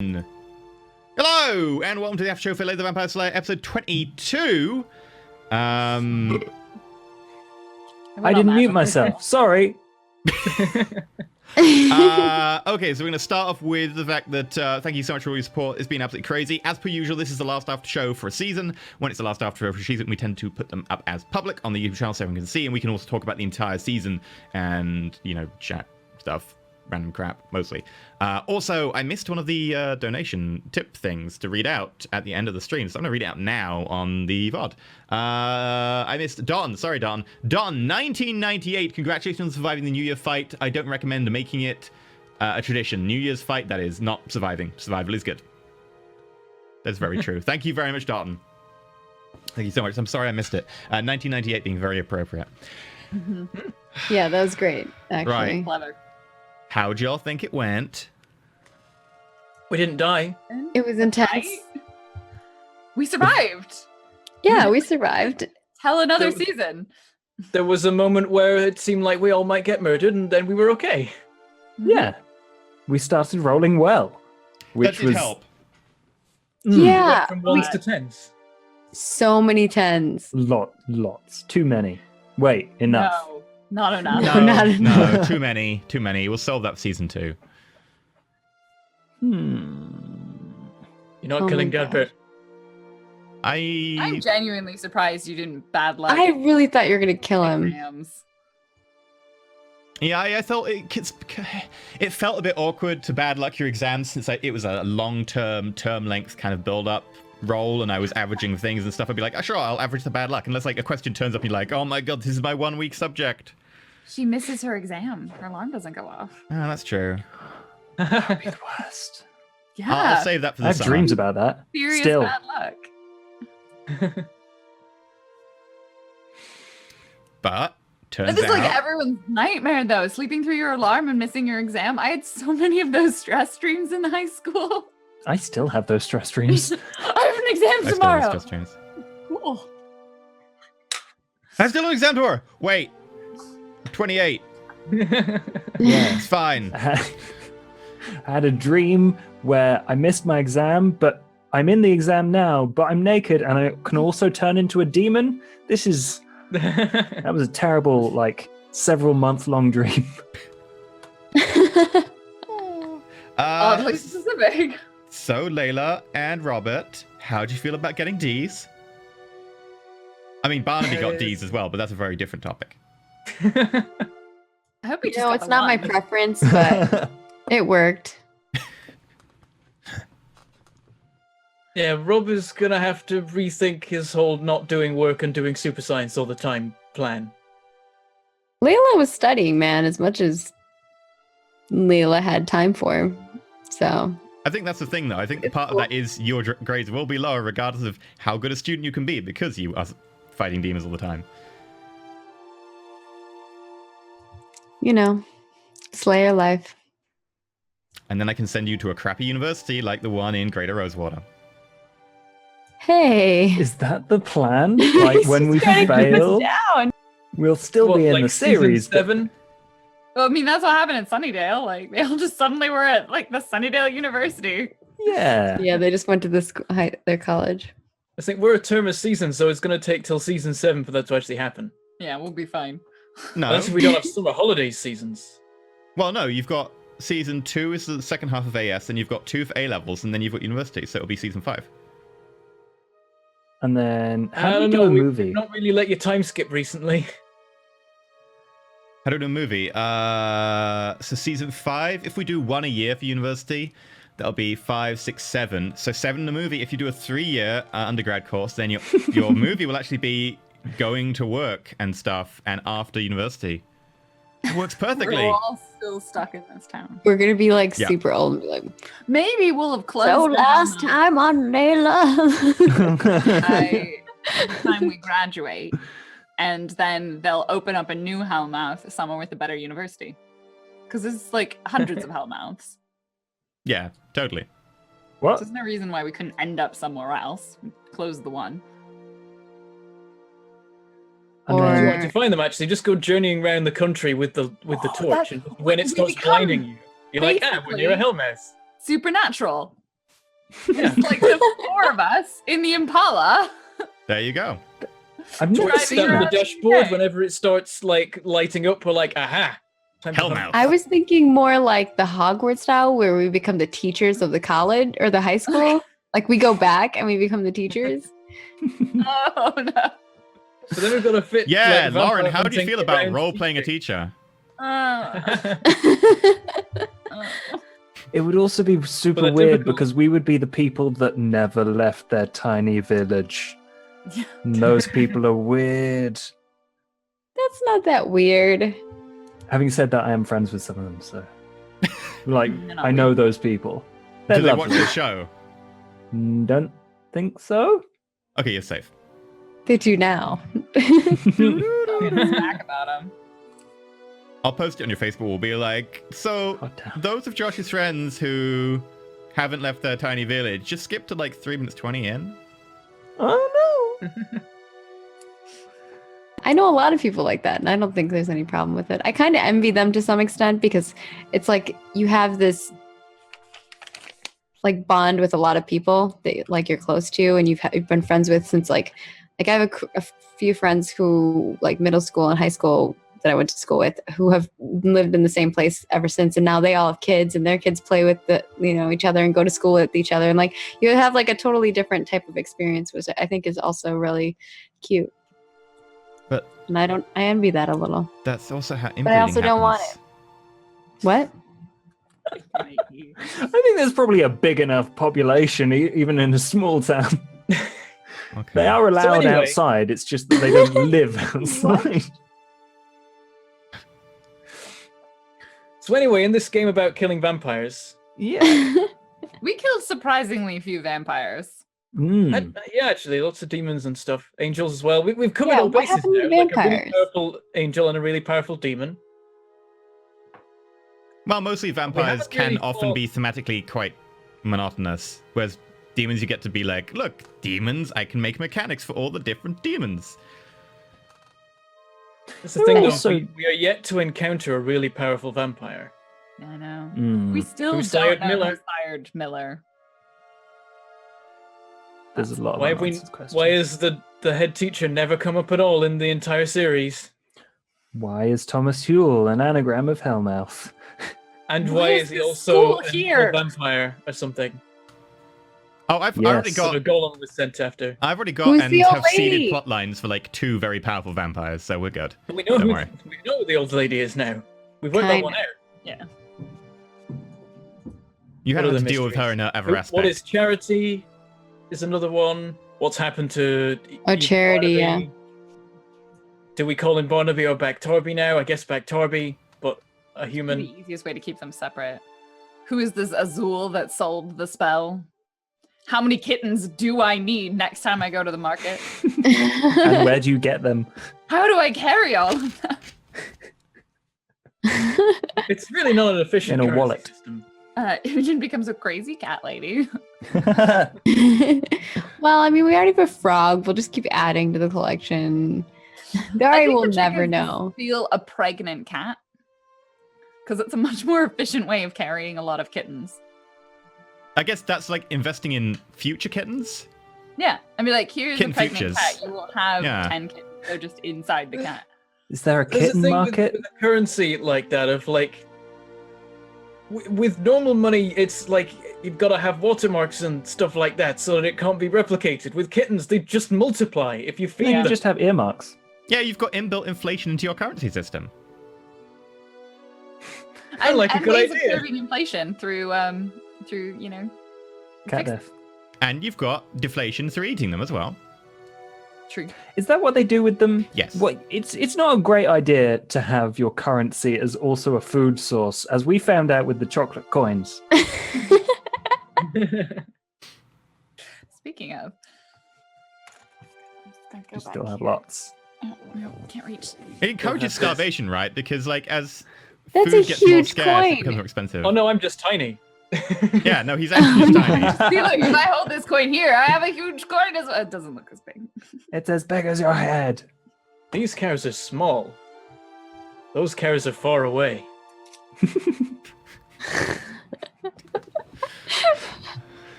Hello, and welcome to the After Show for Layla the Vampire Slayer, episode 22. I didn't mute myself. Sorry. Okay, so we're going to start off with the fact that thank you so much for all your support. It's been absolutely crazy. As per usual, this is the last after show for a season. When it's the last after show for a season, we tend to put them up as public on the YouTube channel so everyone can see, and we can also talk about the entire season and, you know, chat stuff. Random crap, mostly. Also, I missed one of the donation tip things to read out at the end of the stream, so I'm going to read it out now on the VOD. I missed Don. Sorry, Don. Don, 1998. Congratulations on surviving the New Year fight. I don't recommend making it a tradition. New Year's fight, that is, not surviving. Survival is good. That's very true. Thank you very much, Don. Thank you so much. I'm sorry I missed it. 1998 being very appropriate. Yeah, that was great, actually. Right. Clever. How'd y'all think it went? We didn't die. It was intense. Right? We survived. Yeah, we survived. Tell another season. There was a moment where it seemed like we all might get murdered, and then we were okay. Yeah. We started rolling well. Which that did help. Yeah. From ones to tens. So many tens. Lots. Too many. Wait, enough. No, not enough. No, not enough. No, too many. We'll solve that for season 2. You're not killing my Gadbert. I'm genuinely surprised you didn't bad luck. I really thought you were going to kill him. exams. Yeah, I felt it felt a bit awkward to bad luck your exams since it was a long-term, term-length kind of build-up roll, and I was averaging things and stuff. I'd be like, oh, sure, I'll average the bad luck. Unless like a question turns up and you're like, oh my god, this is my 1 week subject. She misses her exam. Her alarm doesn't go off. Oh, that's true. That'd be the worst. Yeah. I'll save that for the I have summer. dreams about that. Serious Still. bad luck. But turns This is like out everyone's nightmare, though. Sleeping through your alarm and missing your exam. I had so many of those stress dreams in high school. I still have those stress dreams. I have an exam I still tomorrow. have stress dreams. Cool. I still have an exam tomorrow. Wait, 28. Yeah. It's fine. I had a dream where I missed my exam, but I'm in the exam now, but I'm naked and I can also turn into a demon. That was a terrible, like, several month-long dream. Oddly specific. So, Layla and Robert, how'd you feel about getting D's? I mean, Barnaby got D's as well, but that's a very different topic. I hope you just No, got it's the not my one. preference, but it worked. Yeah, Rob is gonna have to rethink his whole not doing work and doing super science all the time plan. Layla was studying, man, as much as Layla had time for. So, I think that's the thing, though. I think part of that is your grades will be lower regardless of how good a student you can be because you are fighting demons all the time. you know, Slayer life. And then I can send you to a crappy university like the one in Greater Rosewater. Hey. Is that the plan? Like when we Trying to keep us fail, down. we'll still be in the series. Season 7? Well, I mean, that's what happened in Sunnydale. Like, they all just suddenly were at, like, the Sunnydale University. Yeah. Yeah, they just went to their college. I think we're a term a season, so it's going to take till season 7 for that to actually happen. Yeah, we'll be fine. No. Unless we don't have summer holiday seasons. Well, no, you've got season 2 is the second half of AS, and you've got 2 for A levels, and then you've got university, so it'll be season 5. And then I how do we don't do know, a we've movie? not really let you time skip recently. How do we do a movie? So season 5, if we do 1 a year for university, that'll be 5, 6, 7. So 7 in a movie. If you do a 3-year undergrad course, then your movie will actually be going to work and stuff, and after university. It works perfectly. We're all still stuck in this town. We're gonna be like Yeah. super old and be like, Maybe we'll have closed so down last time on Layla. by the time we graduate, and then they'll open up a new Hellmouth somewhere with a better university. Because there's like hundreds of Hellmouths. Yeah, totally. So What? there's no reason why we couldn't end up somewhere else. Close the one. And If then- you Or- want to find them, actually, just go journeying around the country with the torch, that- and when it we starts become blinding you, you're like, we're near a basically- Hellmouth. Supernatural. Yeah. It's like the four of us in the Impala. There you go. I've never Driving seen Down around the that. dashboard, UK. whenever it starts like lighting up, we're like, aha. Time to Hellmouth. hunt. I was thinking more like the Hogwarts style, where we become the teachers of the college or the high school. Like we go back and we become the teachers. Oh no. So then we've got to fit. Yeah, like, Lauren, vampire how do you hunting feel about around role playing a teaching. teacher? It would also be super the weird typical- because we would be the people that never left their tiny village. And those people are weird. That's not that weird. Having said that, I am friends with some of them, so like They're not I know those people. They're Do they watch lovely. the show? Don't think so. Okay, you're safe. They do now. Smack about them. I'll post it on your Facebook. We'll be like, so God damn. those of Josh's friends who haven't left their tiny village, just skip to like 3 minutes 20 in. Oh no. I know a lot of people like that, and I don't think there's any problem with it. I kind of envy them to some extent because it's like you have this like bond with a lot of people that like you're close to, and you've been friends with since like I have a few friends who like middle school and high school that I went to school with who have lived in the same place ever since, and now they all have kids, and their kids play with each other and go to school with each other, and like you have like a totally different type of experience, which I think is also really cute. But And I envy that a little. that's also how inbreeding But I also don't want happens. What? I think there's probably a big enough population, even in a small town. Okay. They are allowed anyway- outside. It's just that they don't live outside. So anyway, in this game about killing vampires, Yeah. We killed surprisingly few vampires. Mm. yeah, actually, lots of demons and stuff, angels as well. We've covered Yeah, all what bases happened to now. Like a really vampires? powerful angel and a really powerful demon. Well, mostly vampires haven't can really often fought- be thematically quite monotonous, whereas demons you get to be like, look, demons, I can make mechanics for all the different demons. That's the thing, though. Also- We are yet to encounter a really powerful vampire. I know. Mm. We still Who don't sired know Miller? who sired Miller. There's a lot of Why have we? unanswered questions. Why is the head teacher never come up at all in the entire series? Why is Thomas Huel an anagram of Hellmouth? And Why why is is he this also school a here? vampire or something? Oh, I've Yes. already So got the golem was sent after. I've already got Who's and the old have seeded lady? plot lines for like 2 very powerful vampires, so we're good. We know Don't who worry. we know who the old lady is now. We've worked that Kinda. one out. Yeah. You What had are to the deal with her in mysteries? other aspects. What is Charity? Is another one. What's happened to Charity, Barnaby? Do we call him Barnaby or Backtorby now? I guess Backtorby, but a human. The easiest way to keep them separate. Who is this Azul that sold the spell? How many kittens do I need next time I go to the market? And where do you get them? How do I carry all of them? It's really not an efficient In a currency wallet. system. Imogen becomes a crazy cat lady. Well, I mean, we already have a frog. We'll just keep adding to the collection. Dari think will the trick never is to know. Steal a pregnant cat. Because it's a much more efficient way of carrying a lot of kittens. I guess that's like investing in future kittens. Yeah. I mean, like, here's Kitten a pregnant futures. cat. You will have Yeah. 10 kittens. They're just inside the cat. Is there a There's kitten thing market? with a currency like that of like with normal money, it's like you've got to have watermarks and stuff like that so that it can't be replicated. With kittens, they just multiply if you feed Yeah, you them. just have earmarks. Yeah, you've got inbuilt inflation into your currency system. I like a and good ways idea. of curbing inflation through Cat fixed- death. And you've got deflation through eating them as well. True. Is that what they do with them? Yes. What it's not a great idea to have your currency as also a food source, as we found out with the chocolate coins. Speaking of. You still have lots. Oh, no, can't reach. It encourages have this. starvation, right? Because like as That's food a gets more huge scarce, it coin. becomes more expensive. Oh no, I'm just tiny. Yeah, no, he's actually just tiny. See, look, if I hold this coin here, I have a huge coin as well. It doesn't look as big. It's as big as your head. These cows are small. Those cows are far away.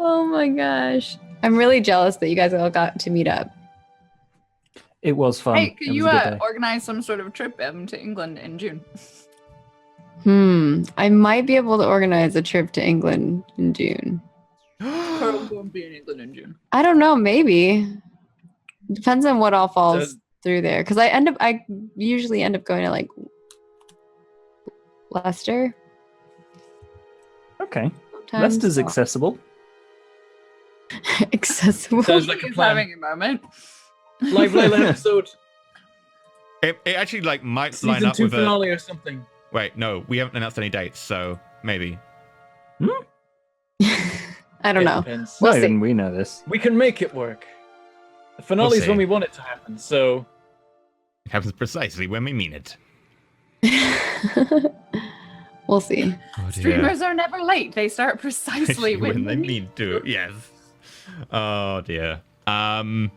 Oh my gosh. I'm really jealous that you guys all got to meet up. It was fun. Hey, It could was you a good day. organize some sort of trip to England in June? I might be able to organize a trip to England in June. Carl won't be in England in June. I don't know, maybe. Depends on what all falls through there. Because I usually end up going to like Leicester. Okay. sometimes. Leicester's accessible. Accessible. Sounds like a He's plan. having a moment. Live Layla episode, It actually like might line season up 2 with finale or something. Wait, no, we haven't announced any dates, so maybe. I don't know. Depends. We'll Why see. didn't we know this? We can make it work. The finale is see. when we want it to happen, so It happens precisely when we mean it. We'll see. Oh, dear. Streamers are never late. They start precisely when they need mean to. Yes. Oh dear. Man,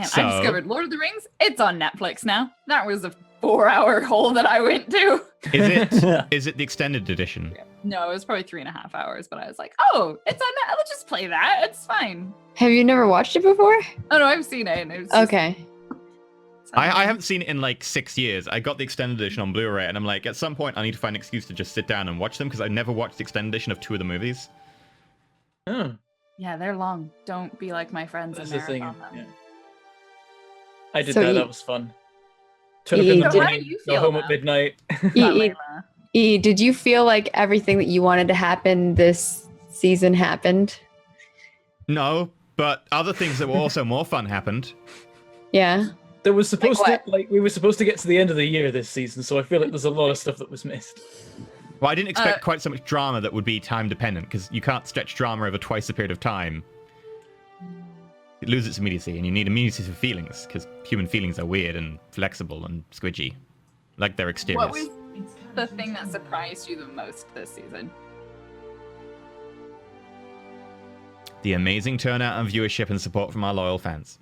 So- I discovered Lord of the Rings. It's on Netflix now. That was a 4-hour hole that I went to. Is it the extended edition? No, it was probably 3.5 hours, but I was like, oh, it's on that. Let's just play that. It's fine. Have you never watched it before? Oh no, I've seen it. And it was just- Okay. I haven't seen it in like 6 years. I got the extended edition on Blu-ray, and I'm like, at some point, I need to find an excuse to just sit down and watch them because I never watched the extended edition of 2 of the movies. oh, Yeah, they're long. Don't be like my friends that's and the thing. marathon them. Yeah. I did So that. you- That was fun. Turn up you in the did- How do morning, you go feel home now? at midnight. E, did you feel like everything that you wanted to happen this season happened? No, but other things that were also more fun happened. Yeah. There was supposed Like to we were supposed to get to the end of the year this season, so I feel like there's a lot of stuff that was missed. Well, I didn't expect quite so much drama that would be time dependent because you can't stretch drama over twice the period of time. It loses its immediacy, and you need immediacy for feelings because human feelings are weird and flexible and squidgy, like their exteriors. What was the thing that surprised you the most this season? The amazing turnout and viewership and support from our loyal fans.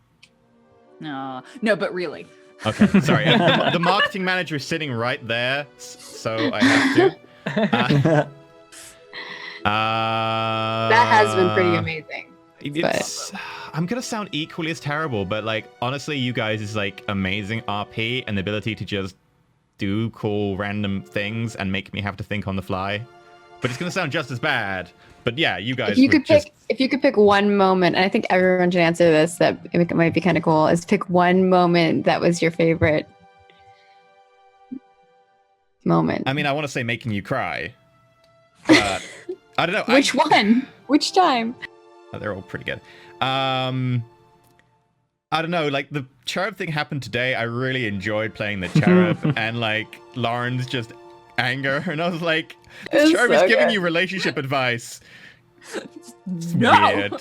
No, but really. Okay, sorry. The marketing manager is sitting right there, so I have to. That has been pretty amazing. It's, I'm gonna sound equally as terrible, but like honestly, you guys is like amazing RP and the ability to just do cool random things and make me have to think on the fly. But it's gonna sound just as bad. But yeah, you guys. If you could pick one moment, and I think everyone should answer this, that it might be kind of cool, is pick one moment that was your favorite moment. I mean, I want to say making you cry, but I don't know. Which one? Which time? They're all pretty good. I don't know, like the cherub thing happened today. I really enjoyed playing the cherub and like Lauren's just anger, and I was like, It was cherub so is giving good. you relationship advice. It's No! weird.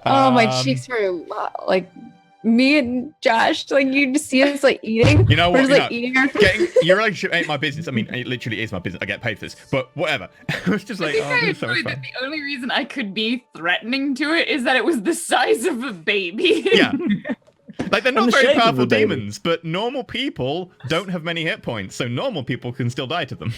Oh, my cheeks were like me and Josh. Like you just see us like eating. You know We're what? just You like know, eating our food. getting your relationship ain't my business. I mean, it literally is my business. I get paid for this, but whatever. It was just I like, think oh, I this is so much enjoyed fun. that the only reason I could be threatening to it is that it was the size of a baby. Yeah. Like, they're And not the very shape of powerful the baby. demons, but normal people don't have many hit points, so normal people can still die to them.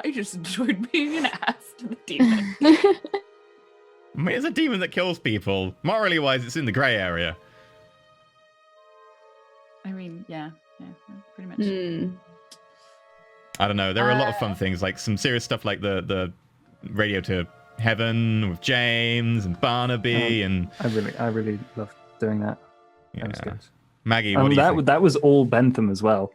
I just enjoyed being an ass to the demon. I mean, it's a demon that kills people. Morally wise, it's in the grey area. I mean, yeah, pretty much. Hmm. I don't know. There are a lot of fun things, like some serious stuff like the Radio to Heaven with James and Barnaby and I really loved doing that. That was yeah. good. Maggie. What do you think? That was all Bentham as well.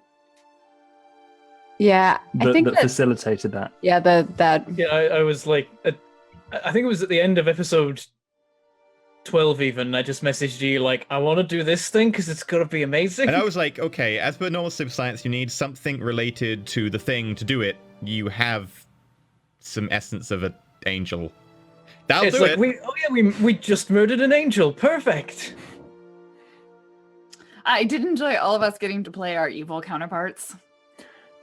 Yeah, I think that that. facilitated that. Yeah, that. Yeah, I was like, I think it was at the end of episode 12 even, I just messaged you like, I want to do this thing because it's going to be amazing. And I was like, okay, as per normal civ science, you need something related to the thing to do it. You have some essence of an angel. That'll It's do like, it. we just murdered an angel. Perfect. I did enjoy all of us getting to play our evil counterparts.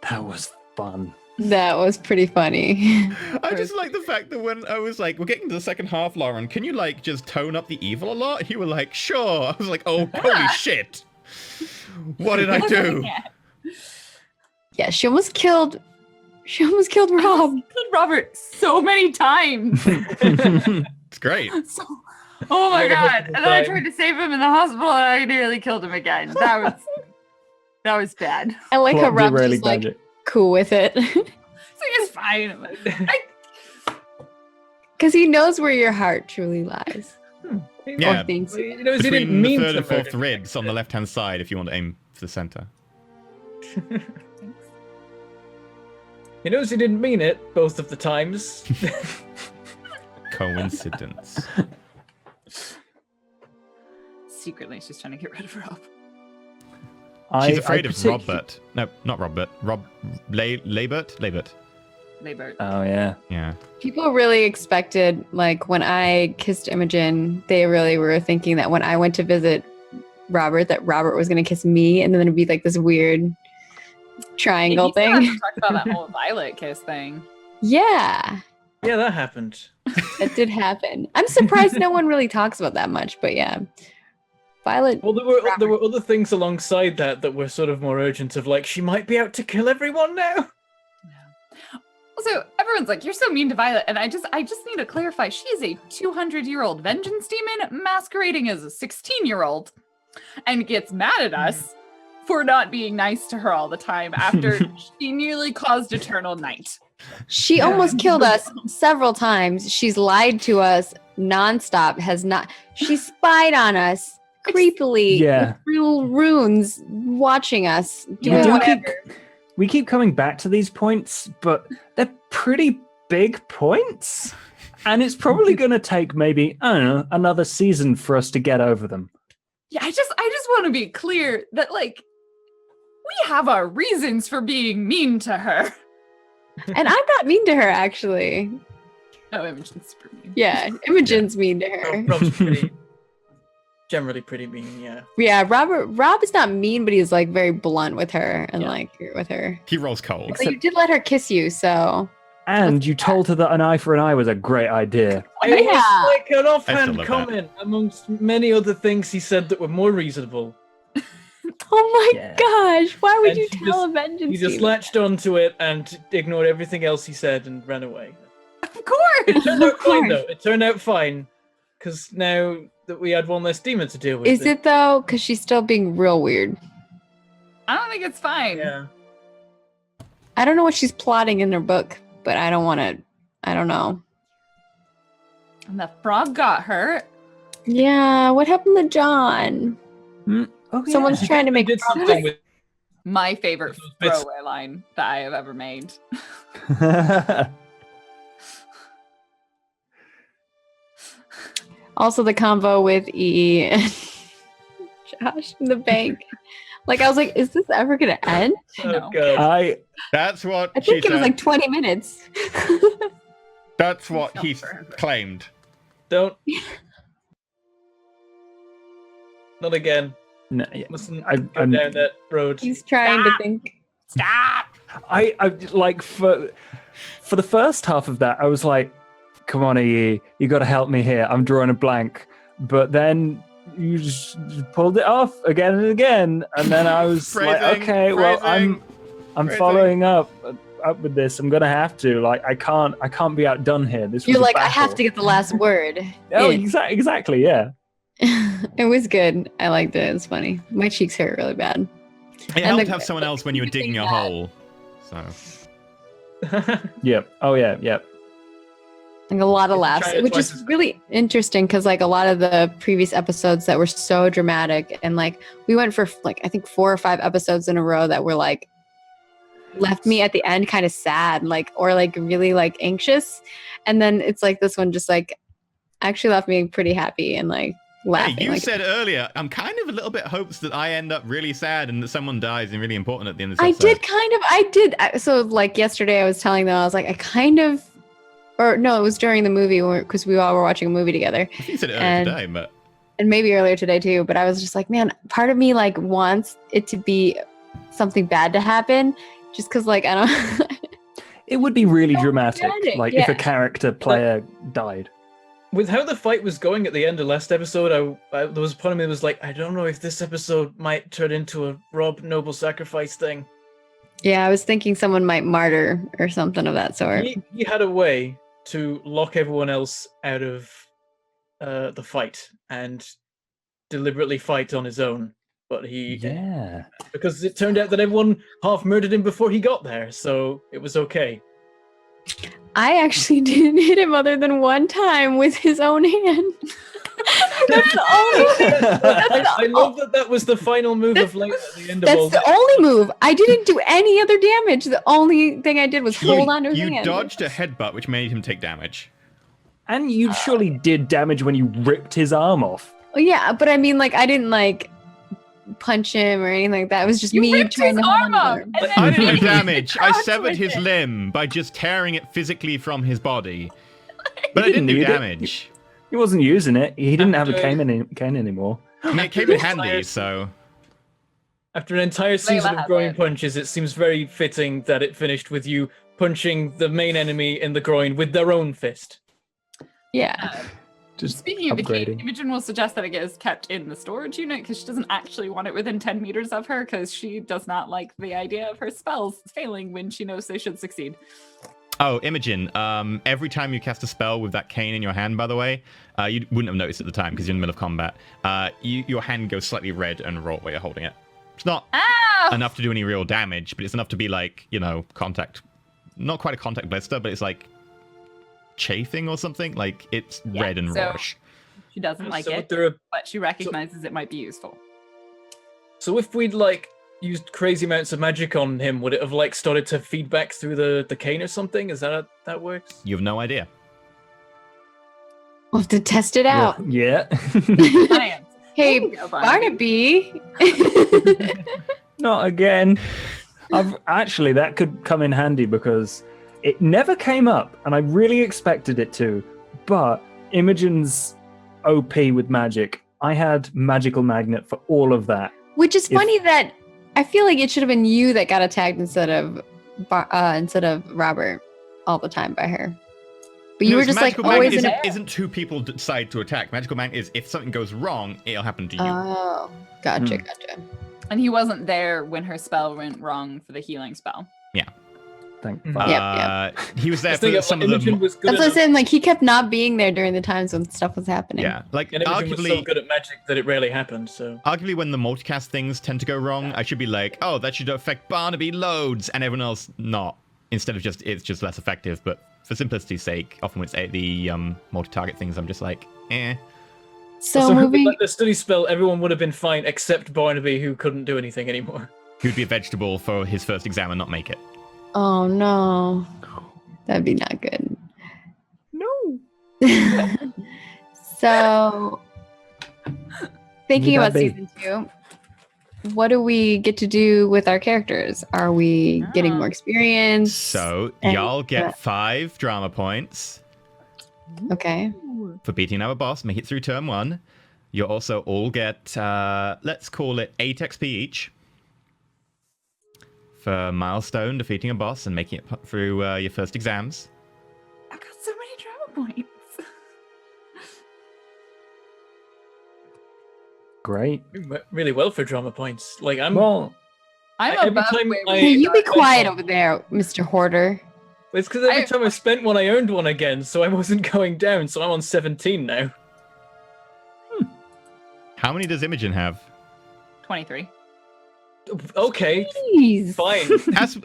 That was fun. That was pretty funny. I just like the fact that when I was like, we're getting to the second half, Lauren, can you like just tone up the evil a lot? And you were like, sure. I was like, oh, holy shit. What did I do? Yeah, she almost killed She almost killed Rob. Killed Robert so many times. It's great. So, oh my Made a god! multiple And then I time. tried to save him in the hospital, and I nearly killed him again. That was bad. I like how Plot Rob's derailing just like magic. cool with it. So it's fine. Because he knows where your heart truly lies. Yeah. Or thinks. You know, he didn't Between the mean third to and fourth murder ribs on the left-hand side, if you want to aim for the center. He knows he didn't mean it both of the times. Coincidence. Secretly, she's trying to get rid of Rob. She's afraid of particu- Robert. No, not Robert. Laybert? Laybert. Labor. Oh yeah. Yeah. People really expected, like, when I kissed Imogen, they really were thinking that when I went to visit Robert, that Robert was going to kiss me, and then it'd be like this weird triangle You still have thing. to talk about that whole Violet kiss thing. Yeah, Yeah, that happened. that did happen. I'm surprised no one really talks about that much, but yeah. Violet. Well, there were other things alongside that were sort of more urgent. Of like, she might be out to kill everyone now. Also, everyone's like, "You're so mean to Violet," and I just need to clarify. She is a 200-year-old vengeance demon masquerading as a 16-year-old, and gets mad at us for not being nice to her all the time after she nearly caused eternal night. She almost killed us several times. She's lied to us nonstop. She spied on us creepily Yeah. with real runes, watching us. We Doing do whatever. we keep coming back to these points, but they're pretty big points. And it's probably going to take maybe, I don't know, another season for us to get over them. Yeah, I just want to be clear that, like, we have our reasons for being mean to her. And I'm not mean to her, actually. Oh, Imogen's super mean. Yeah, Imogen's mean to her. Rob's generally pretty mean. Yeah. Yeah, Rob is not mean, but he's like very blunt with her and Yeah. like with her. He rolls cold. But you did let her kiss you, so And you told her that an eye for an eye was a great idea. It Yeah. was like an I offhand still love comment amongst many other things he said that were more reasonable. oh my Yeah. gosh, why would And you he tell just- a vengeance He just demon? latched onto it and ignored everything else he said and ran away. Of course. It turned out Of fine course. though. It turned out fine because now that we had one less demon to deal with. Is it though? Because she's still being real weird. I don't think it's fine. Yeah. I don't know what she's plotting in her book, but I don't want to. I don't know. And the frog got hurt. Yeah, what happened to John? Oh, yeah. Someone's trying to He make did progress. something with My favorite Those bits- throwaway line that I have ever made. Also, the convo with E and Josh in the bank. Like, I was like, is this ever gonna end? oh No. god. That's what I she think it was said. like 20 minutes. That's what he Felt forever. claimed. Don't. Not again. No, yeah. Mustn't I- go I'm- down that road. He's trying to Stop. think. Stop. I like for the first half of that, I was like, "Come on, EE, you got to help me here. I'm drawing a blank." But then you just pulled it off again and again, and then I was like, Phrasing, "Okay, well, phrasing, I'm phrasing. following up with this. I'm gonna have to. Like, I can't be outdone here. This You're was a like, I have battle." to get the last word. Oh, in. exactly. Yeah. It was good. I liked it. It was funny. My cheeks hurt really bad. It And helped the- to have someone else when you were digging your that- hole. So Yep. Oh yeah. Yep. Like a lot of It's laughs, China which twice is as- really interesting because like a lot of the previous episodes that were so dramatic and like we went for like I think 4 or 5 episodes in a row that were like left me at the end kind of sad, like or like really like anxious, and then it's like this one just like actually left me pretty happy and like laughing. hey, you like, said earlier, I'm kind of a little bit hopes that I end up really sad and that someone dies and really important at the end of this I episode. did kind of. So like yesterday, I was telling them I was like I kind of, or no, it was during the movie because we all were watching a movie together. I think you said it earlier and- today, but And maybe earlier today too, but I was just like, man, part of me like wants it to be something bad to happen, just because like I don't. It would be really dramatic, dramatic, like if a yeah. character player died. With how the fight was going at the end of last episode, I there was a part of me that was like, I don't know if this episode might turn into a Rob Noble sacrifice thing. Yeah, I was thinking someone might martyr or something of that sort. He had a way to lock everyone else out of the fight and deliberately fight on his own. But Yeah. because it turned out that everyone half murdered him before he got there, so it was okay. I actually didn't hit him other than one time with his own hand. That's the only. I love that was the final move of Layla at the end of all That's the only move. I didn't do any other damage. The only thing I did was hold on to his You hand. dodged a headbutt, which made him take damage. And you surely did damage when you ripped his arm off. Oh, yeah, but I mean, like, I didn't like punch him or anything like that. It was just You me ripped trying his to arm hold up, on. and then I didn't do you damage. I crouched severed with his it. limb by just tearing it physically from his body. But I didn't didn't do need it. damage. He wasn't using it. He didn't have a After- cane anymore. I mean, it came in handy, so... After an entire season has of groin it. punches, it seems very fitting that it finished with you punching the main enemy in the groin with their own fist. Yeah. Just Speaking of the key, upgrading. Imogen will suggest that it gets kept in the storage unit because she doesn't actually want it within 10 meters of her because she does not like the idea of her spells failing when she knows they should succeed. Oh, Imogen, every time you cast a spell with that cane in your hand, by the way, you wouldn't have noticed at the time because you're in the middle of combat, your hand goes slightly red and raw while you're holding it. It's not Ow! enough to do any real damage, but it's enough to be like, contact. Not quite a contact blister, but it's like chafing or something. Like, it's Yeah, red and so- rawish. She doesn't like So it, there are- but she recognizes it might be useful. So if we'd used crazy amounts of magic on him, would it have started to feed back through the cane or something? Is that how that works? You have no idea. We'll have to test it out. Yeah. Science. Hey, There you go, Barnaby. Barnaby. Not again. Actually, that could come in handy because it never came up, and I really expected it to. But Imogen's OP with magic, I had magical magnet for all of that. Which is funny that I feel like it should have been you that got attacked instead of Robert all the time by her. But you No, were it's just like magical always magnet in isn't two people decide to attack. Magical magnet is if something goes wrong, it'll happen to you. Oh, gotcha, Hmm. gotcha. And he wasn't there when her spell went wrong for the healing spell. Thank Mhm. fuck. Yep. He was there Just think for of, some like, of Imogen the... was good That's what I'm enough, saying. Like he kept not being there during the times when stuff was happening. Yeah, like and Imogen was so arguably... good at magic that it rarely happened. So Arguably, when the multicast things tend to go wrong, I should be like, oh, that should affect Barnaby loads, and everyone else not. Instead of it's just less effective. But for simplicity's sake, often when it's the multi-target things, I'm just like, eh. So also, moving. like the study spell, everyone would have been fine except Barnaby, who couldn't do anything anymore. He would be a vegetable for his first exam and not make it. Oh no, that'd be not good. No. So, thinking Would about that be? season 2, what do we get to do with our characters? Are we getting more experience? So, And- y'all get 5 drama points Okay. for beating another boss, make it through turn 1. You'll also all get, let's call it 8 XP each for milestone, defeating a boss, and making it through your first exams. I've got so many drama points. Great. You went really well for drama points. Like I'm. Well, I'm Every above time where I- Hey, you be I- quiet over there, Mr. Hoarder. It's because every I- time I spent one, I earned one again, so I wasn't going down. So I'm on 17 now. How many does Imogen have? 23. Okay, Jeez. fine.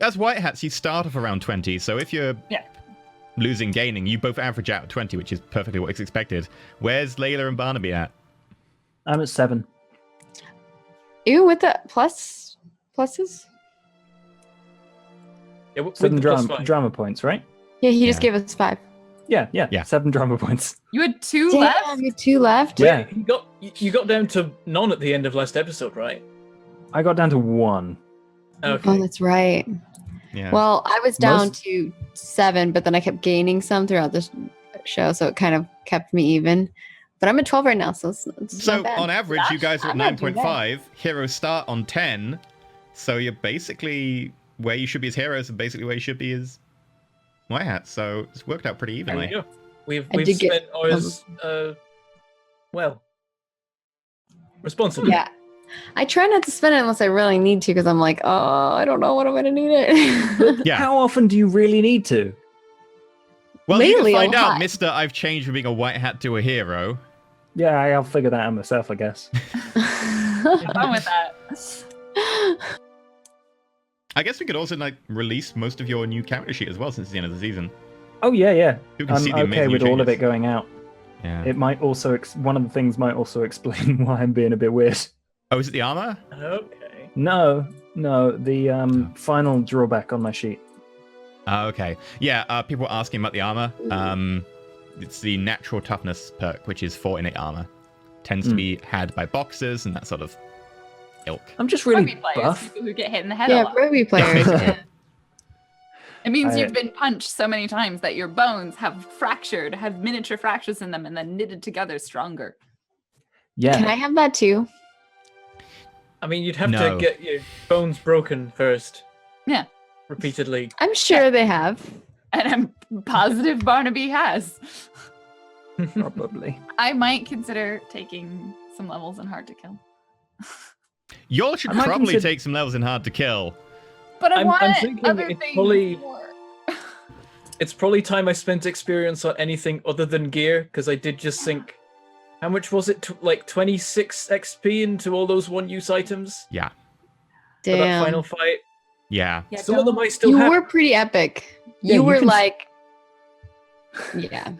As white hats, you start off around 20, so if you're Yeah. losing, gaining, you both average out 20, which is perfectly what is expected. Where's Layla and Barnaby at? I'm at 7. Even with the pluses? Yeah, with 7 the plus 5. drama points, right? Yeah, he just Yeah. gave us 5. Yeah. 7 drama points. You had 2 Damn, left? you 2 left? Yeah. You got down to none at the end of last episode, right? I got down to 1. Okay. Oh, that's right. Yeah. Well, I was down Most- to 7, but then I kept gaining some throughout the show, so it kind of kept me even. But I'm at 12 right now, so it's So not bad. on average, you guys are at I'm not doing 9.5. Heroes start on 10. So you're basically where you should be as heroes and basically where you should be as white hats. So it's worked out pretty There we evenly. go. We've I did get- spent ours well. Responsibly. Yeah. I try not to spend it unless I really need to, because I'm like, oh, I don't know what I'm going to need it. Yeah. How often do you really need to? Well, you Lately, can a find out, lot. Mister. I've changed from being a white hat to a hero. Yeah, I'll figure that out myself, I guess. Fun with that. I guess we could also like release most of your new character sheet as well since it's the end of the season. Oh yeah. You can I'm see the okay amazing with all of changes. it going out. Yeah. It might also one of the things might also explain why I'm being a bit weird. Oh, is it the armor? Okay. No, the final drawback on my sheet. Okay. Yeah. People were asking about the armor. It's the natural toughness perk, which is 4 innate armor. Tends to be had by boxers and that sort of ilk. I'm just really Rugby players, buff. people who get hit in the head a Yeah, lot. rugby players. Yeah. It means I- you've been punched so many times that your bones have fractured, have miniature fractures in them, and then knitted together stronger. Yeah. Can I have that too? I mean, you'd have No. to get your bones broken first. Yeah. Repeatedly. I'm sure they have. And I'm positive Barnaby has. Probably. I might consider taking some levels in Hard to Kill. Y'all should I might probably consider- take some levels in hard to kill. But I I'm want thinking other it's things probably- more. It's probably time I spent experience on anything other than gear, because I did just think, how much was it? Like 26 XP into all those one-use items Yeah. for that Damn. final fight? Yeah. Yeah, Some of them I still You have. were pretty epic. Yeah, You you were can- like, yeah.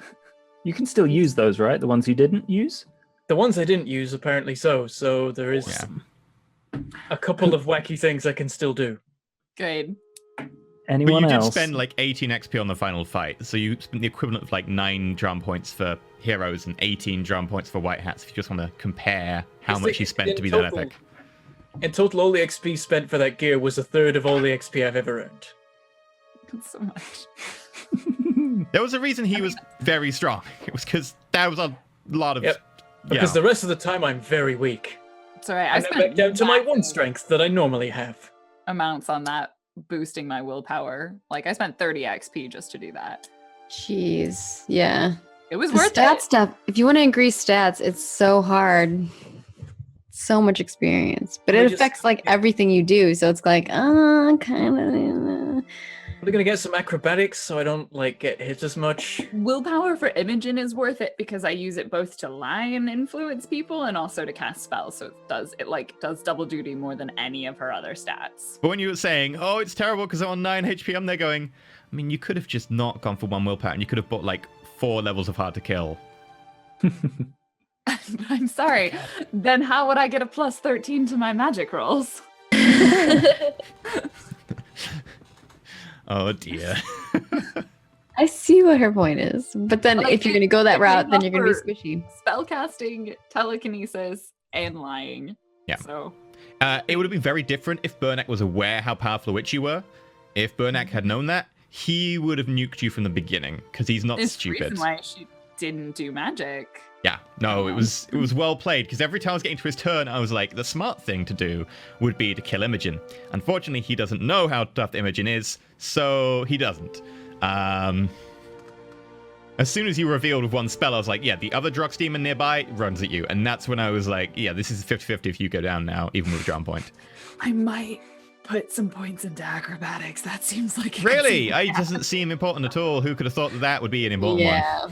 You can still use those, right? The ones you didn't use? The ones I didn't use, apparently so. So there is Yeah. a couple of wacky things I can still do. Good. But Anyone you did else? spend like 18 XP on the final fight, so you spent the equivalent of like 9 drum points for heroes and 18 drum points for white hats. If you just want to compare how It's much like you spent in to be that total- epic. In total, all the XP spent for that gear was a third of all the XP I've ever earned. That's so much. There was a reason he was very strong. It was because there was a lot of. Yep. Because yeah. the rest of the time I'm very weak. It's all right. I And I'm spent back down to my one massive strength that I normally have. amounts on that, boosting my willpower. Like I spent 30 XP just to do that. Jeez. Yeah. It was The worth stat it. stuff, if you want to increase stats, it's so hard. So much experience. But We it just- affects like everything you do. So it's like, kind of. I'm gonna get some acrobatics so I don't like get hit as much. Willpower for Imogen is worth it because I use it both to lie and influence people and also to cast spells. So it does double duty more than any of her other stats. But when you were saying, "Oh, it's terrible because I'm on 9 HP," I'm there going, I mean, you could have just not gone for 1 willpower, and you could have bought like 4 levels of hard to kill. I'm sorry. Then how would I get a plus 13 to my magic rolls? Oh dear. I see what her point is. But then Like, if you're going to go that it route, made then you're going to up be squishy. Spellcasting, telekinesis, and lying. Yeah. So It would have been very different if Burnak was aware how powerful a witch you were. If Burnak had known that, he would have nuked you from the beginning because he's not there's a stupid. reason why she didn't do magic. Yeah, no, it was well played because every time I was getting to his turn, I was like, the smart thing to do would be to kill Imogen. Unfortunately, he doesn't know how tough Imogen is, so he doesn't. As soon as you revealed with one spell, I was like, yeah, the other Drox demon nearby runs at you, and that's when I was like, yeah, this is 50-50 if you go down now, even with a drum point. I might put some points into acrobatics. That seems like a good Really? thing. It doesn't seem important at all. Who could have thought that that would be an important one? Yeah.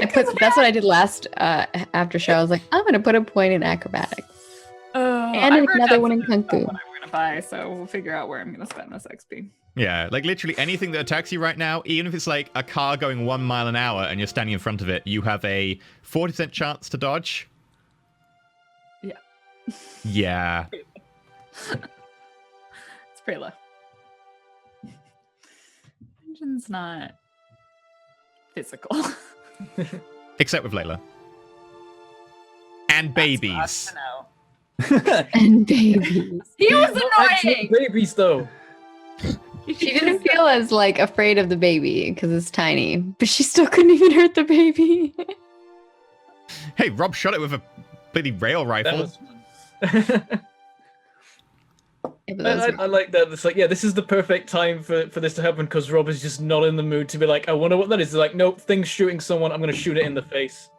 That's what I did last after show. I was like, I'm going to put a point in acrobatics. And I wrote another down one in some Kung Fu. stuff What I'm gonna buy, so we'll figure out where I'm gonna spend this XP. Yeah, like literally anything that attacks you right now, even if it's like a car going 1 mile an hour and you're standing in front of it, you have a 40% chance to dodge. Yeah. Yeah. It's pretty low. Engine's not physical. Except with Layla. And That's for us babies. to know. And babies. He was Actual annoying. babies, though. She didn't feel as like afraid of the baby because it's tiny, but she still couldn't even hurt the baby. Hey, Rob shot it with a bloody rail That rifle. was fun. Yeah, but that was I like that. It's like, yeah, this is the perfect time for this to happen because Rob is just not in the mood to be like, I wonder what that is. They're like, nope, thing's shooting someone. I'm going to shoot it in the face.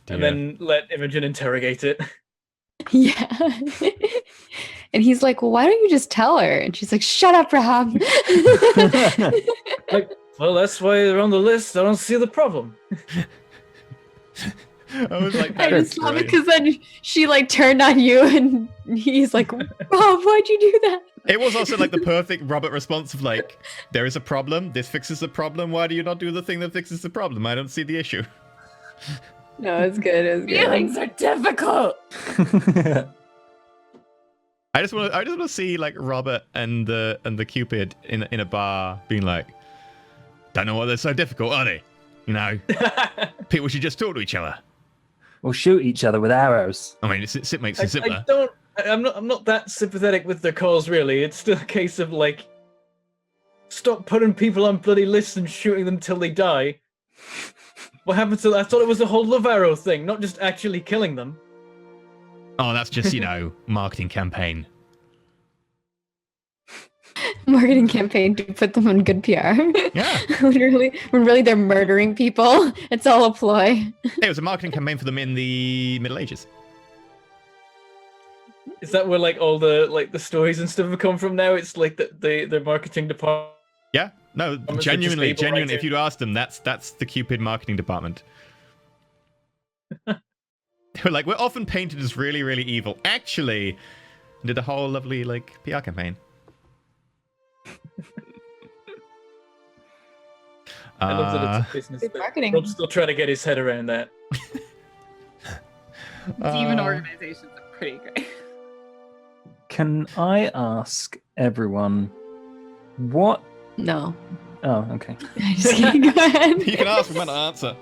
and then let Imogen interrogate it. Yeah. And he's like, well, why don't you just tell her? And she's like, shut up, Rob. Like, well, that's why they're on the list. I don't see the problem. I was like, I that's just love it brilliant. because then she like turned on you and he's like, Rob, why'd you do that? It was also like the perfect Robert response of like, there is a problem, this fixes the problem, why do you not do the thing that fixes the problem? I don't see the issue. No, it's good. It's good. Feelings are difficult. I just want to see like Robert and the Cupid in a bar being like, don't know why they're so difficult, are they? You know, people should just talk to each other. Or shoot each other with arrows. I mean, it makes it simpler. I'm not that sympathetic with their cause, really. It's still a case of like, stop putting people on bloody lists and shooting them till they die. What happened to that? I thought it was a whole love arrow thing, not just actually killing them. Oh, that's just, marketing campaign. Marketing campaign to put them on good PR. Yeah. when really they're murdering people. It's all a ploy. It was a marketing campaign for them in the Middle Ages. Is that where like all the stories and stuff have come from now? It's like the marketing department. Yeah. No, just genuinely. label If writing. you'd asked them, that's the Cupid marketing department. They were like, we're often painted as really, really evil. Actually, did a whole lovely like PR campaign. I love that it's a business. Good but marketing. Rob's still trying to get his head around that. Demon organizations are pretty great. Can I ask everyone what? No. Oh, okay. Just kidding. Go ahead. You can ask, we might not answer.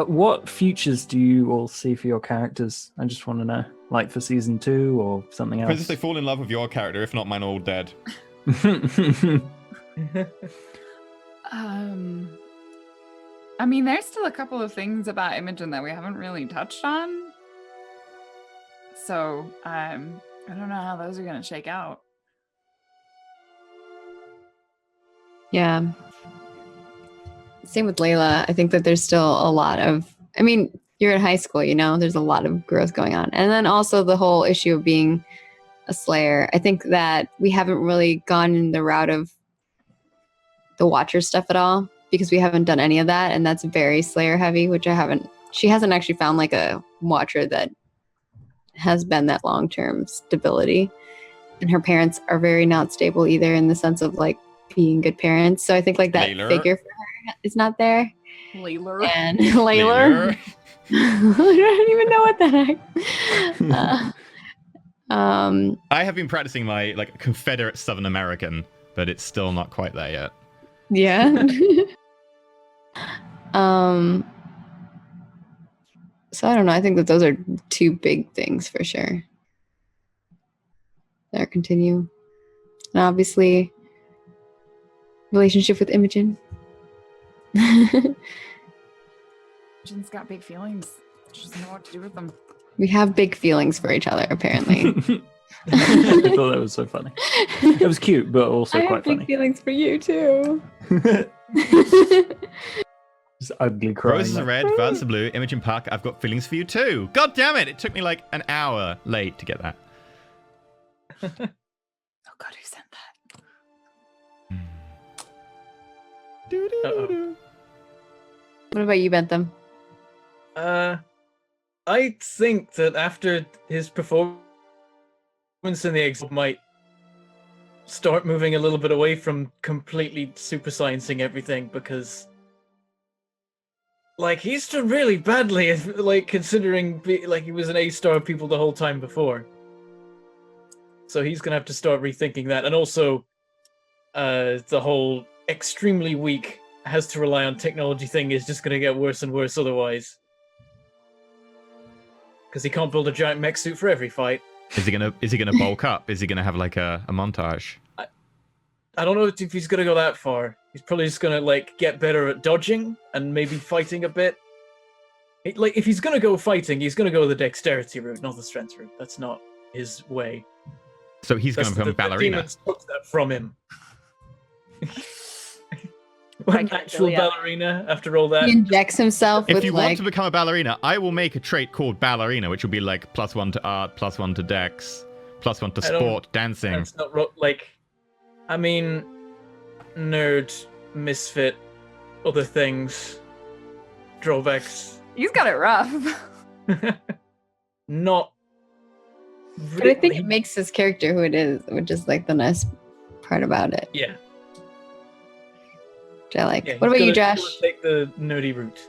What futures do you all see for your characters? I just want to know, like for season 2 or something Depends if else. they fall in love with your character. If not, mine are all dead. I mean, there's still a couple of things about Imogen that we haven't really touched on. So, I don't know how those are going to shake out. Yeah. Same with Layla. I think that there's still a lot of, I mean, you're in high school, there's a lot of growth going on. And then also the whole issue of being a Slayer. I think that we haven't really gone in the route of the Watcher stuff at all because we haven't done any of that. And that's very Slayer heavy, which she hasn't actually found like a Watcher that has been that long-term stability. And her parents are very not stable either in the sense of like being good parents. So I think like that Layla. figure for her is not there. Layla. And Layla. I don't even know what the heck. I have been practicing my like Confederate Southern American, but it's still not quite there yet. Yeah. So I don't know. I think that those are two big things for sure. That continue. And obviously, relationship with Imogen. Imogen's got big feelings. She doesn't know what to do with them. We have big feelings for each other, apparently. I thought that was so funny. It was cute, but also I quite have big funny. feelings for you too. Just ugly crying. Roses are red, violets are blue. Imogen Park, I've got feelings for you too. God damn it! It took me like an hour late to get that. Oh God, who sent that? Doo-doo-doo-doo. What about you, Bentham? I think that after his performance in the exile might start moving a little bit away from completely super sciencing everything because like he's done really badly like considering like he was an A-star people the whole time before. So he's gonna have to start rethinking that, and also the whole extremely weak has to rely on technology thing is just gonna get worse and worse otherwise. Because he can't build a giant mech suit for every fight. Is he gonna bulk up? Is he gonna have like a montage? I don't know if he's gonna go that far. He's probably just gonna like get better at dodging and maybe fighting a bit. Like if he's gonna go fighting, he's gonna go the dexterity route, not the strength route. That's not his way. So he's gonna become a ballerina. The demons took that from him. An actual ballerina after all that. He injects himself If with you want like to become a ballerina, I will make a trait called ballerina, which will be like +1 to art, +1 to dex, +1 to I don't- sport, dancing. That's not I mean, nerd, misfit, other things, drawbacks. He's got it rough. Not. but I think really- it makes his character who it is, which is like the nice part about it. Yeah. Which I like. Yeah, What about he's you, gotta- Josh? he's gotta take the nerdy route.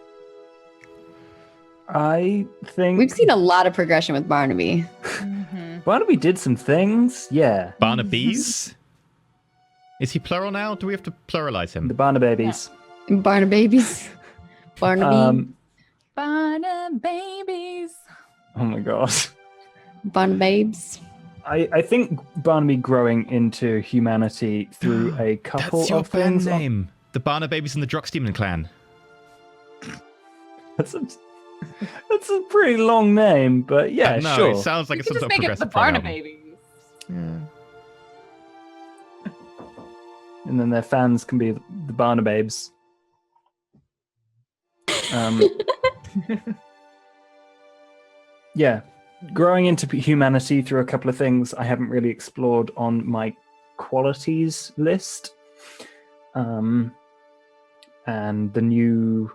I think We've seen a lot of progression with Barnaby. Barnaby did some things. Yeah, Barnabies? Is he plural now? Do we have to pluralize the him? Barnababies. Barnababies. Barnaby. Babies. Oh my god. Barnababes. I think Barnaby growing into humanity through a couple That's your of band things. name. The Barnababies and the Drox Demon Clan. That's a pretty long name, but yeah, no, sure. it sounds like You it's could some just sort of make it the progressive prog album. Barnababies. And then their fans can be the Barnababes. Yeah, growing into humanity through a couple of things I haven't really explored on my qualities list. And the new,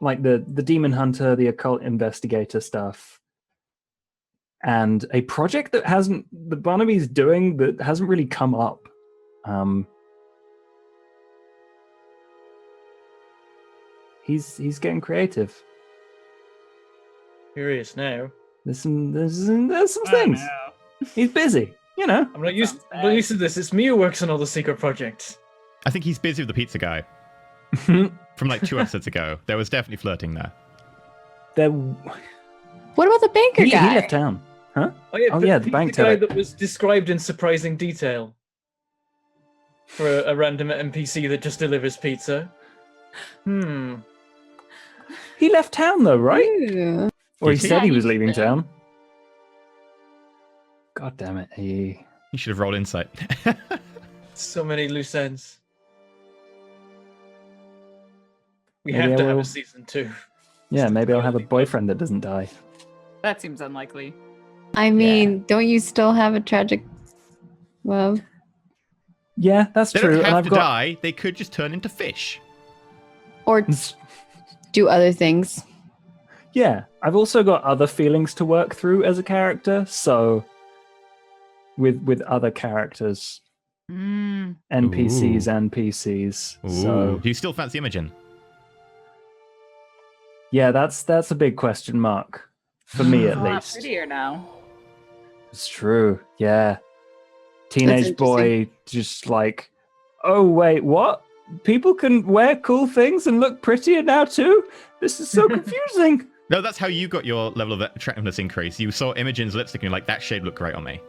like the demon hunter, the occult investigator stuff, and a project that the Barnaby's doing that hasn't really come up. He's getting creative. Curious now. There's some things. He's busy, you know. I'm not used to this. It's me who works on all the secret projects. I think he's busy with the pizza guy. From like 2 episodes ago. There was definitely flirting there. What about the banker He guy? left town. Huh? Oh the pizza bank guy teller. that was described in surprising detail for a random NPC that just delivers pizza. He left town though, right? Ew. Or he Did he? said he Yeah, was he leaving did. town. God damn it. He... You should have rolled insight. So many loose ends. We Maybe have to I have will- a season 2. Yeah, maybe I'll have a boyfriend that doesn't die. That seems unlikely. I mean, don't you still have a tragic love? Yeah, that's They true. don't And have I've to got die. They could just turn into fish. Or do other things? yeah, I've also got other feelings to work through as a character. So, with other characters, NPCs and PCs. Ooh. So Do you still fancy Imogen? yeah, that's a big question mark for me He's at a lot least. prettier now. It's true. Yeah, teenage boy, just like, oh wait, what? People can wear cool things and look prettier now too? This is so confusing. No, that's how you got your level of attractiveness increase. You saw Imogen's lipstick and you're like, that shade looked great on me.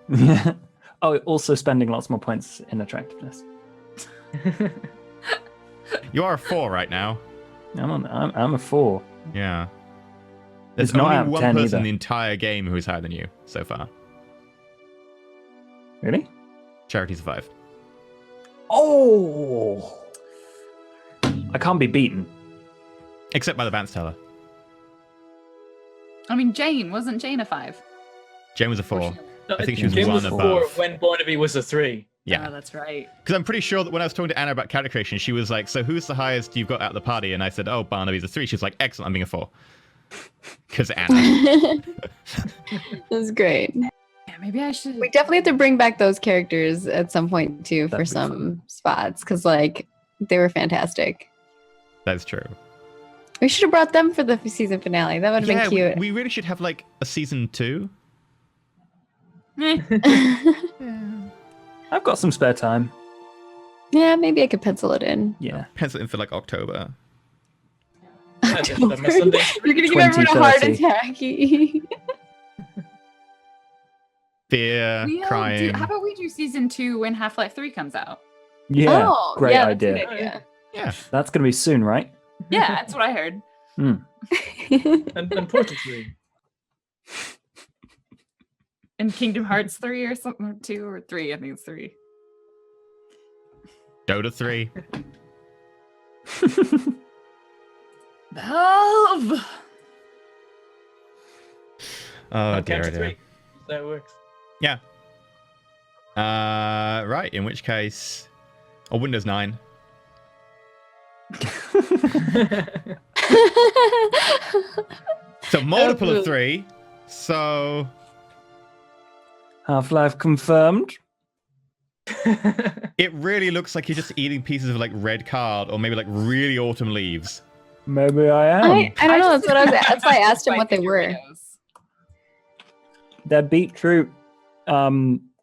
Yeah. Oh, also spending lots more points in attractiveness. You are a 4 right now. I'm a 4. Yeah. There's It's not only out of one 10 person either. in the entire game who's higher than you so far. Really? Charity's a 5. Oh! I can't be beaten. Except by the Vance Teller. I mean, wasn't Jane a 5? Jane was a 4. No, I think she was Jane one a above. 4 when Barnaby was a 3. Yeah. Oh, that's right. Because I'm pretty sure that when I was talking to Anna about character creation, she was like, so who's the highest you've got at the party? And I said, oh, Barnaby's a 3. She was like, excellent, I'm being a 4. Because Anna. That's great. Yeah, maybe I should. We definitely have to bring back those characters at some point too for That'd be some spots because like they were fantastic. That's true. We should have brought them for the season finale. That would have been cute. We really should have like a season 2. I've got some spare time. Yeah, maybe I could pencil it in. Yeah. Pencil it in for like October. I just have my Sunday You're gonna give everyone a heart 2030. attack. Fear, crime. How about we do season 2 when Half-Life 3 comes out? Yeah. Oh, great yeah, that's a idea. good idea. Yeah. That's going to be soon, right? Yeah, that's what I heard. and Portal 3. And Kingdom Hearts 3 or something, or 2 or 3. I think it's 3. Dota 3. Valve. Oh, Count dear, to dear. 3. That works. Yeah. Right, in which case... Oh, Windows 9. So multiple of 3. So... Half-Life confirmed. It really looks like you're just eating pieces of like red card or maybe like really autumn leaves. Maybe I am. I don't know. just That's what I was. That's why I asked him like what they were. Doritos. They're beetroot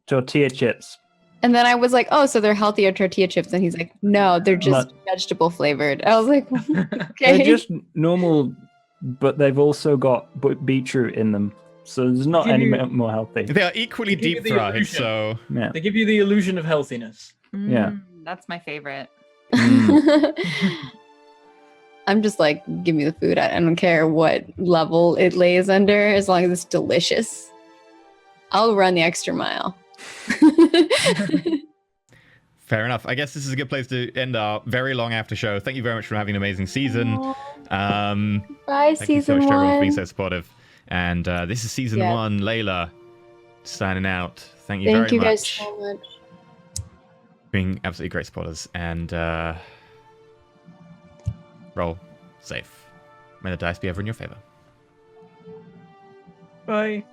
tortilla chips. And then I was like, "Oh, so they're healthier tortilla chips?" And he's like, "No, they're just vegetable flavored." I was like, "Okay." They're just normal, but they've also got beetroot in them. So there's not any more healthy. They are equally Give you deep the fried, illusion. so... Yeah. They give you the illusion of healthiness. Yeah. That's my favorite. I'm just like, give me the food. I don't care what level it lays under, as long as it's delicious. I'll run the extra mile. Fair enough. I guess this is a good place to end our very long after show. Thank you very much for having an amazing season. Bye, Thank you so season much to everyone for being one. so supportive. And this is season Yeah. 1. Layla, signing out. Thank you Thank very you much. guys so much. Being absolutely great supporters. And roll safe. May the dice be ever in your favor. Bye.